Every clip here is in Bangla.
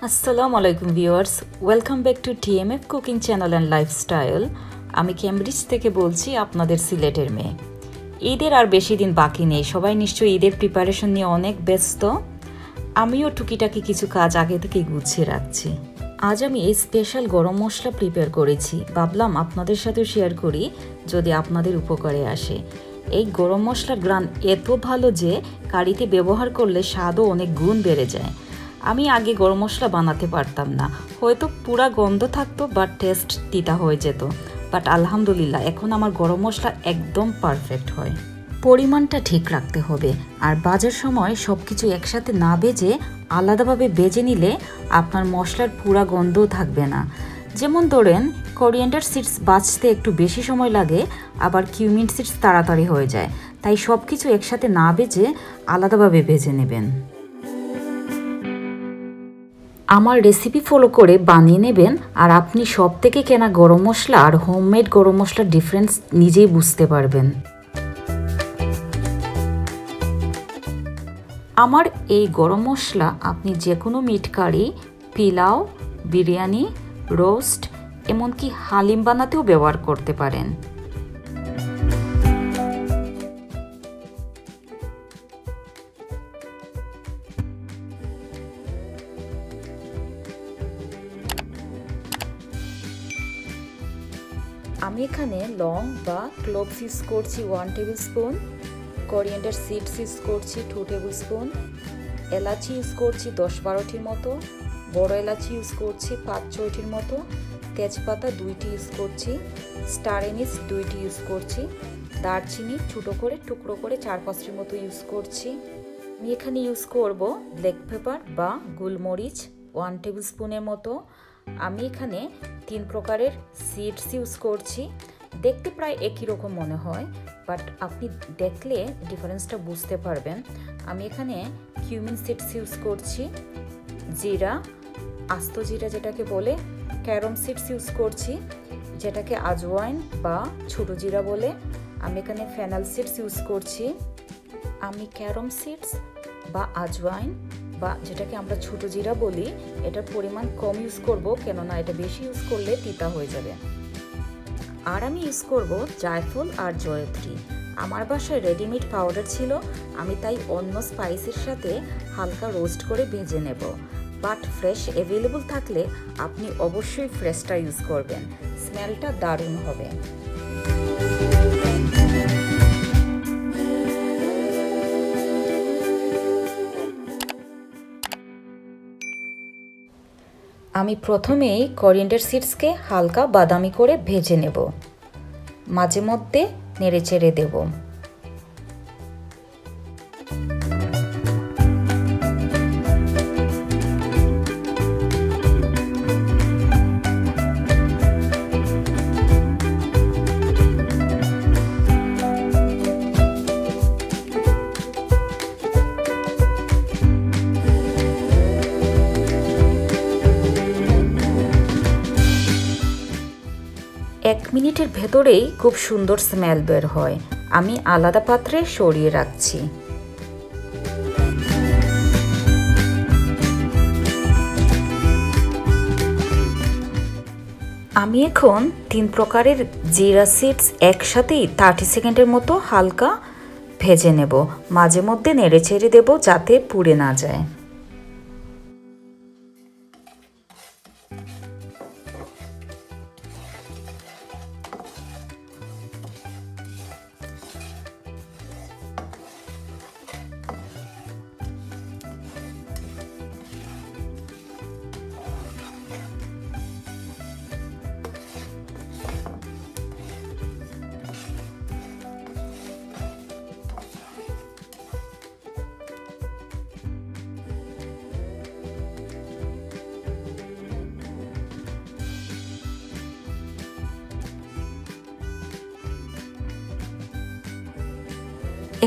আসসালামু আলাইকুম viewers, welcome back to TMF cooking channel and lifestyle. আমি কেমব্রিজ থেকে বলছি, আপনাদের সিলেটের মেয়ে। ঈদের আর বেশি দিন বাকি নেই, সবাই নিশ্চয়ই ঈদের প্রিপারেশন নিয়ে অনেক ব্যস্ত। আমিও টুকিটাকি কিছু কাজ আগে থেকেই গুছিয়ে রাখছি। আজ আমি এই স্পেশাল গরম মশলা প্রিপেয়ার করেছি, ভাবলাম আপনাদের সাথেও শেয়ার করি যদি আপনাদের উপকারে আসে। এই গরম মশলার গ্রান এত ভালো যে কারিতে ব্যবহার করলে স্বাদও অনেক গুণ বেড়ে যায়। আমি আগে গরম মশলা বানাতে পারতাম না, হয়তো পুরা গন্ধ থাকতো বা টেস্ট তিতা হয়ে যেত, বাট আলহামদুলিল্লাহ এখন আমার গরম মশলা একদম পারফেক্ট হয়। পরিমাণটা ঠিক রাখতে হবে, আর ভাজার সময় সব কিছু একসাথে না ভেজে আলাদাভাবে ভেজে নিলে আপনার মশলার পুরা গন্ধও থাকবে না। যেমন ধরেন, কোরিয়ান্ডার সিডস ভাজতে একটু বেশি সময় লাগে, আবার কিউমিন সিডস তাড়াতাড়ি হয়ে যায়, তাই সব কিছু একসাথে না ভেজে আলাদাভাবে ভেজে নেবেন। আমার রেসিপি ফলো করে বানিয়ে নেবেন, আর আপনি সব থেকে কেনা গরম মশলা আর হোমমেড গরম মশলার ডিফারেন্স নিজেই বুঝতে পারবেন। আমার এই গরম মশলা আপনি যে কোনো মিট কারি, পিলাও, বিরিয়ানি, রোস্ট, এমনকি হালিম বানাতেও ব্যবহার করতে পারেন। আমি এখানে লং বা ক্লোভস ইউজ করছি 1 table spoon, coriander seeds use করছি 2 টেবিল স্পুন, এলাচি ইউজ করছি 10-12টির মতো, বড় এলাচি ইউজ করছি 5-6টির মতো, তেজপাতা 2টি ইউজ করছি, স্টার এনিস 2টি ইউজ করছি, দারচিনি ছোটো করে টুকরো করে 4-5টির মতো ইউজ করছি। আমি এখানে ইউজ করব ব্ল্যাক পেপার বা গোলমরিচ 1 টেবিল স্পুনের মতো। আমি এখানে 3 প্রকারের সিডস ইউজ করছি। দেখতে প্রায় একই রকম মনে হয়, বাট আপনি দেখলে ডিফারেন্সটা বুঝতে পারবেন। আমি এখানে কিউমিন সিডস ইউজ করছি, জিরা, আস্ত জিরা যেটাকে বলে, ক্যারম সিডস ইউজ করছি, যেটাকে আজওয়াইন বা ছোট জিরা বলে। আমি এখানে ফেনাল সিডস ইউজ করছি। আমি ক্যারম সিডস বা আজওয়াইন বা যেটাকে আমরা ছোট জিরা বলি, এটার পরিমাণ কম ইউজ করব, কেননা এটা বেশি ইউজ করলে তিতা হয়ে যাবে। আর আমি ইউজ করব জায়ফল আর জয়ত্রী। আমার বাসায় রেডিমেড পাউডার ছিল, আমি তাই অন্য স্পাইসের সাথে হালকা রোস্ট করে ভেজে নেব। বাট ফ্রেশ অ্যাভেলেবল থাকলে আপনি অবশ্যই ফ্রেশটা ইউজ করবেন, স্মেলটা দারুণ হবে। আমি প্রথমেই কোরিয়ান্ডার সিডসকে হালকা বাদামি করে ভেজে নেব, মাঝে মধ্যে নেড়েচেড়ে দেব। এক মিনিটের ভেতরেই খুব সুন্দর স্মেল বের হয়। আমি আলাদা পাত্রে সরিয়ে রাখছি। আমি এখন 3 প্রকারের জিরা সিডস একসাথেই 30 সেকেন্ডের মতো হালকা ভেজে নেব, মাঝে মধ্যে নেড়েচেড়ে দেব যাতে পুড়ে না যায়।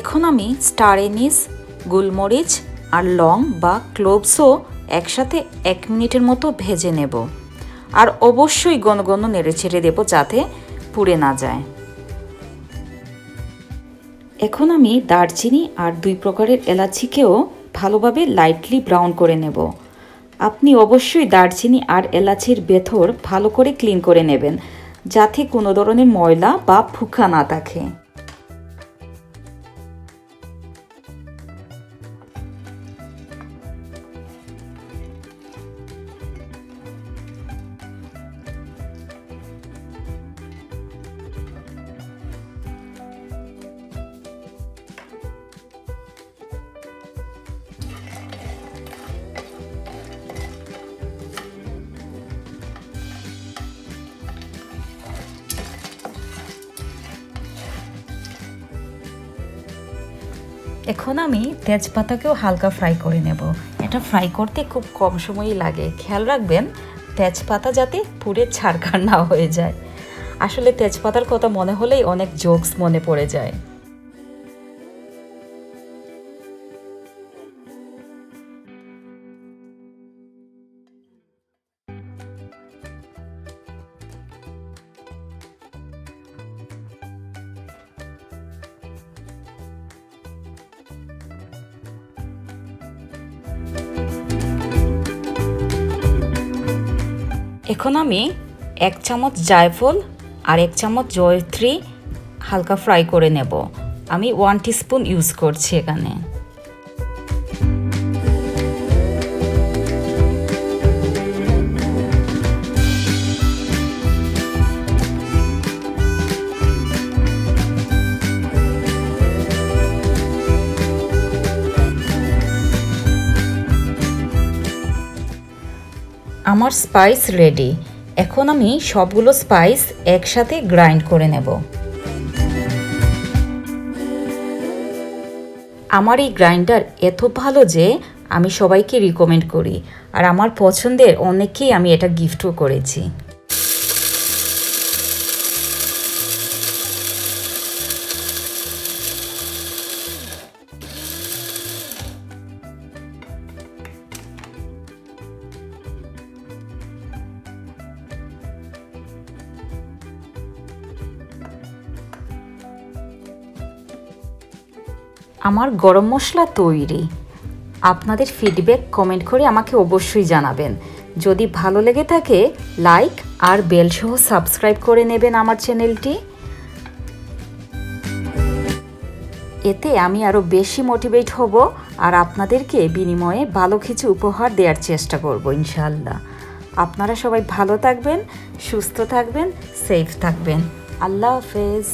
এখন আমি স্টার এনিস, গোলমরিচ আর লং বা ক্লোভসও একসাথে 1 মিনিটের মতো ভেজে নেব, আর অবশ্যই ঘন ঘন নেড়েচেড়ে দেব যাতে পুড়ে না যায়। এখন আমি দারচিনি আর 2 প্রকারের এলাচিকেও ভালোভাবে লাইটলি ব্রাউন করে নেব। আপনি অবশ্যই দারচিনি আর এলাচির ভেতর ভালো করে ক্লিন করে নেবেন, যাতে কোনো ধরনের ময়লা বা পোকা না থাকে। এখন আমি তেজপাতাকেও হালকা ফ্রাই করে নেব। এটা ফ্রাই করতে খুব কম সময়ই লাগে। খেয়াল রাখবেন তেজপাতা যাতে পুড়ে ছারখার না হয়ে যায়। আসলে তেজপাতার কথা মনে হলেই অনেক জোকস মনে পড়ে যায়। এখন আমি 1 চামচ জায়ফল আর 1 চামচ জয়ত্রী হালকা ফ্রাই করে নেব। আমি 1 টিস্পুন ইউজ করছি এখানে। আমার স্পাইস রেডি। এখন আমি সবগুলো স্পাইস একসাথে গ্রাইন্ড করে নেব। আমার এই গ্রাইন্ডার এত ভালো যে আমি সবাইকে রিকমেন্ড করি, আর আমার পছন্দের অনেককেই আমি এটা গিফটও করেছি। আমার গরম মশলা তৈরি। আপনাদের ফিডব্যাক কমেন্ট করে আমাকে অবশ্যই জানাবেন। যদি ভালো লেগে থাকে লাইক আর বেল সহ সাবস্ক্রাইব করে নেবেন আমার চ্যানেলটি। এতে আমি আরও বেশি মোটিভেট হব আর আপনাদেরকে বিনিময়ে ভালো কিছু উপহার দেওয়ার চেষ্টা করব ইনশাআল্লাহ। আপনারা সবাই ভালো থাকবেন, সুস্থ থাকবেন, সেফ থাকবেন। আল্লাহ হাফেজ।